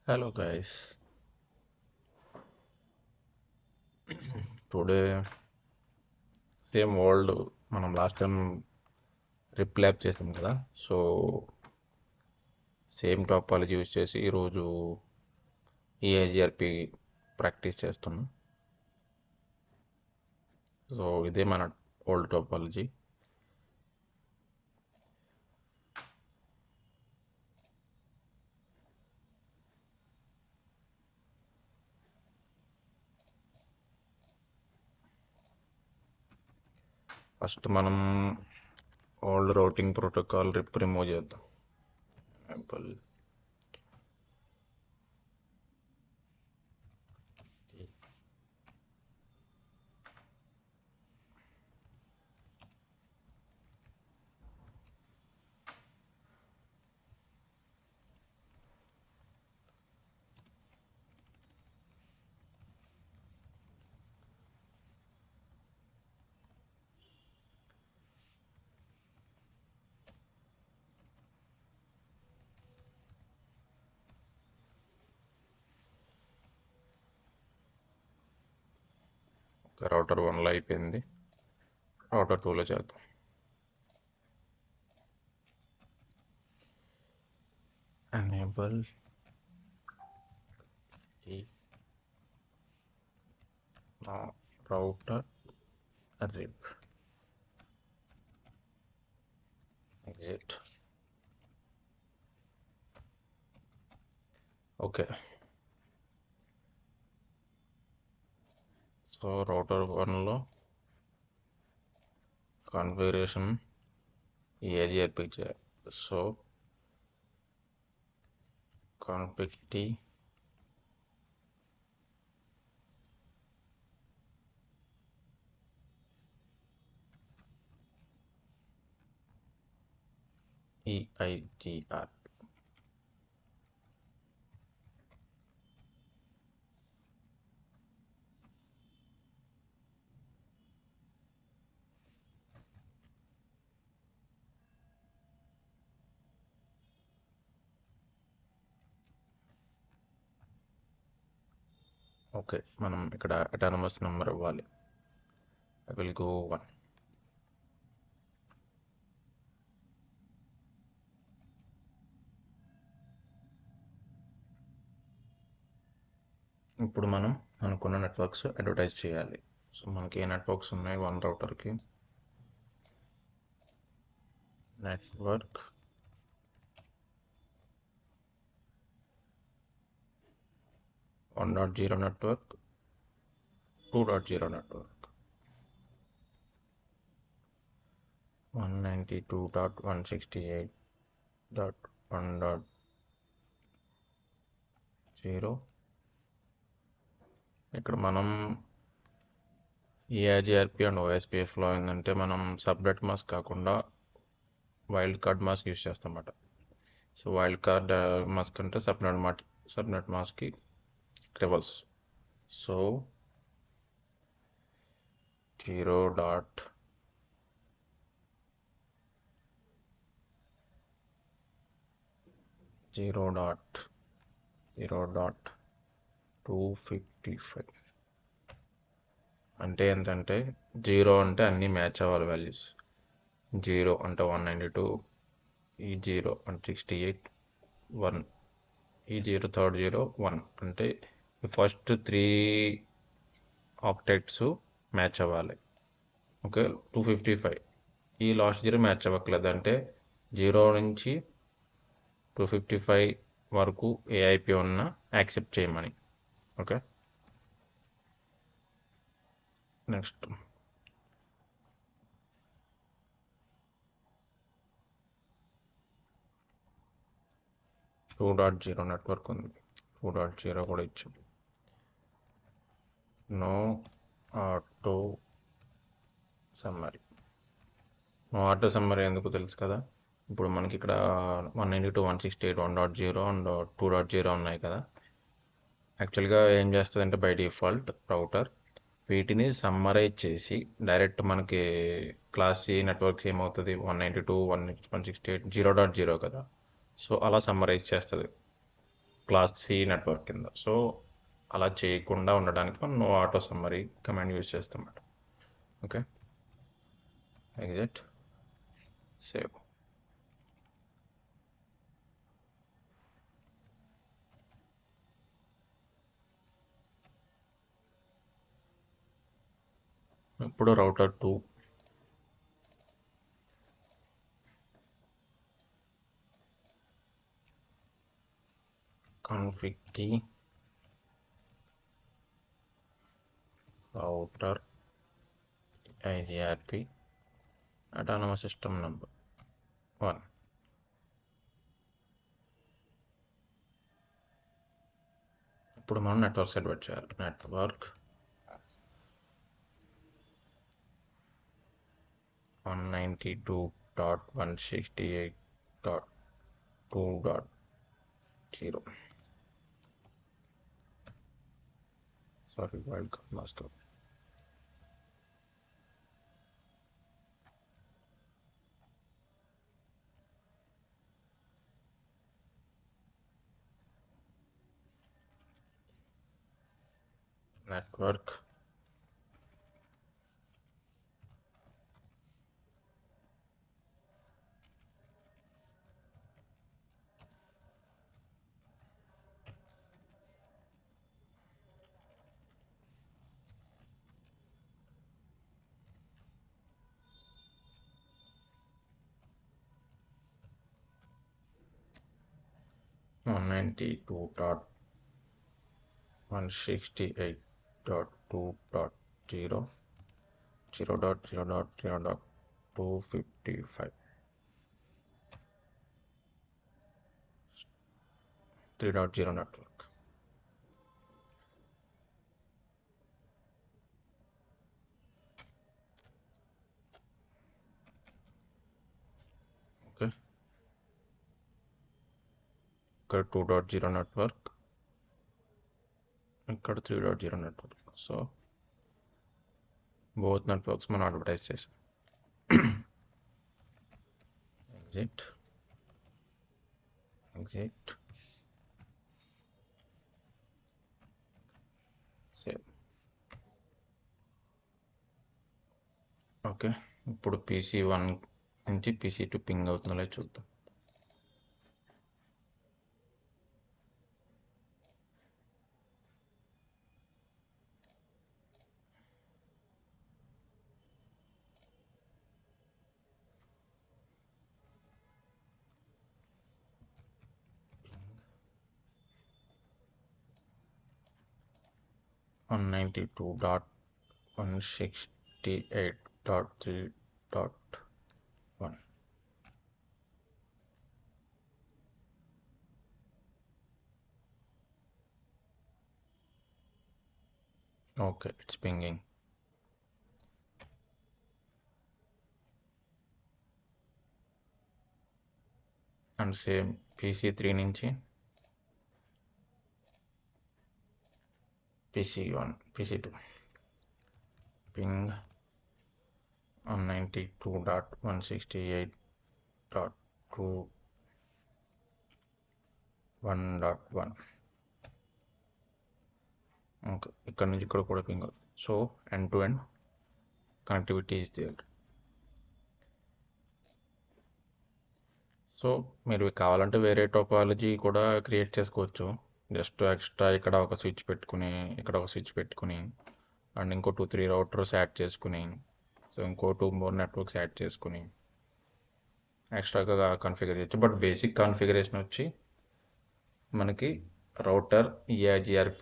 Hello guys, today same world మనం last time రిప్లాప్ చేసాం కదా. సో సేమ్ టాపాలజీ యూజ్ చేసి ఈరోజు ఈఐజిఆర్పి ప్రాక్టీస్ చేస్తున్నాం. సో ఇదే మన ఓల్డ్ టాపాలజీ. ఫస్ట్ మనం ఓల్డ్ రౌటింగ్ ప్రోటోకాల్ రిమూవ్ చేద్దాం. ఎగ్జాంపుల్ రౌటర్ 1లో అయిపోయింది, రౌటర్ 2లో చేద్దాం. Enable router rip exit. Okay, so router 1లో కాన్ఫిగరేషన్ ఈఐజిఆర్పి చేయాలి. So config t EIGR. Okay, మనం ఇక్కడ అటానమస్ నెంబర్ ఇవ్వాలి. I will go 1. ఇప్పుడు మనం అనుకున్న నెట్వర్క్స్ అడ్వర్టైజ్ చేయాలి. సో మనకి ఏ నెట్వర్క్స్ ఉన్నాయి? వన్ రౌటర్కి నెట్వర్క్ 1.0 నెట్వర్క్, 2.0 నెట్వర్క్, 192.168.1.0. ఇక్కడ మనం ఈఐజిఆర్పి అండ్ ఓఎస్పిఎఫ్లో ఏంటంటే మనం సబ్నెట్ మాస్క్ కాకుండా వైల్డ్ కార్డ్ మాస్క్ యూజ్ చేస్తామన్నమాట. సో వైల్డ్ కార్డ్ మాస్క్ అంటే సబ్నెట్ మాస్క్కి రివర్స్. సో 0.0.255 అంటే ఏంటంటే 0 అంటే అన్నీ మ్యాచ్ అవ్వాలి వాల్యూస్. 0 అంటే 192, ఈ 0 అంటే 68, 1 ఈ 0 థర్డ్ 0 1 అంటే ఫస్ట్ 3 ఆక్టెట్స్ మ్యాచ్ అవ్వాలి. ఓకే, 255 ఈ లాస్ట్ 0 మ్యాచ్ అవ్వట్లేదు అంటే 0 నుంచి 255 వరకు ఏఐపి ఉన్న యాక్సెప్ట్ చేయమని. ఓకే, నెక్స్ట్ 2.0 నెట్వర్క్ ఉంది, 2.0 కూడా ఇచ్చాం. No auto summary. No auto summary ఎందుకు తెలుసు కదా. ఇప్పుడు మనకి ఇక్కడ 192.168, 1.0 అండ్ 2.0 ఉన్నాయి కదా. యాక్చువల్గా ఏం చేస్తుంది అంటే బై డిఫాల్ట్ రౌటర్ వీటిని సమ్మరైజ్ చేసి డైరెక్ట్ మనకి క్లాస్ సి నెట్వర్క్ ఏమవుతుంది 192.168 0.0 కదా. సో అలా సమ్మరైజ్ చేస్తుంది. క్లాస్ సి నెట్వర్క్ కింద. సో అలా చేయకుండా ఉండడానికి మనం no auto summary command use చేస్తాం. Okay, exit, save. ఇప్పుడు router 2 config key router IGRP autonomous system number 1. ఇప్పుడు మనం నెట్వర్క్ సెట్ చేయాలి. Network 192.168.2.0. Sorry, wildcard mask up. Network 192.168.2.0 0.0.0.255 3.0 network. Okay, ఇక్కడ 2.0 నెట్వర్క్, ఇక్కడ 3.0 నెట్వర్క్. సో బోత్ నెట్వర్క్స్ మనం advertise చేసాం. Exit, exit, save. Okay, ఇప్పుడు PC1 నుంచి PC2 పింగ్ అవుతుందో చూద్దాం. on 92.168.3.1. Okay, it's pinging. And same PC3 నుంచి PC1, PC2 ping on 92.168.2.1.1. Okay, ఇక్కడ నుంచి ఇక్కడ కూడా పింగ్ అవుతుంది. So end to end connectivity is there. So మీరు కావాలంటే వేరే టోపాలజీ కూడా క్రియేట్ చేసుకోవచ్చు. జస్ట్ ఎక్స్ట్రా ఇక్కడ ఒక స్విచ్ పెట్టుకుని, ఇక్కడ ఒక స్విచ్ పెట్టుకుని, అండ్ ఇంకో 2-3 రౌటర్స్ యాడ్ చేసుకుని, సో ఇంకో 2 more నెట్వర్క్స్ యాడ్ చేసుకుని ఎక్స్ట్రాగా కాన్ఫిగర్ చేయొచ్చు. బట్ బేసిక్ కాన్ఫిగరేషన్ వచ్చి మనకి రౌటర్ EIGRP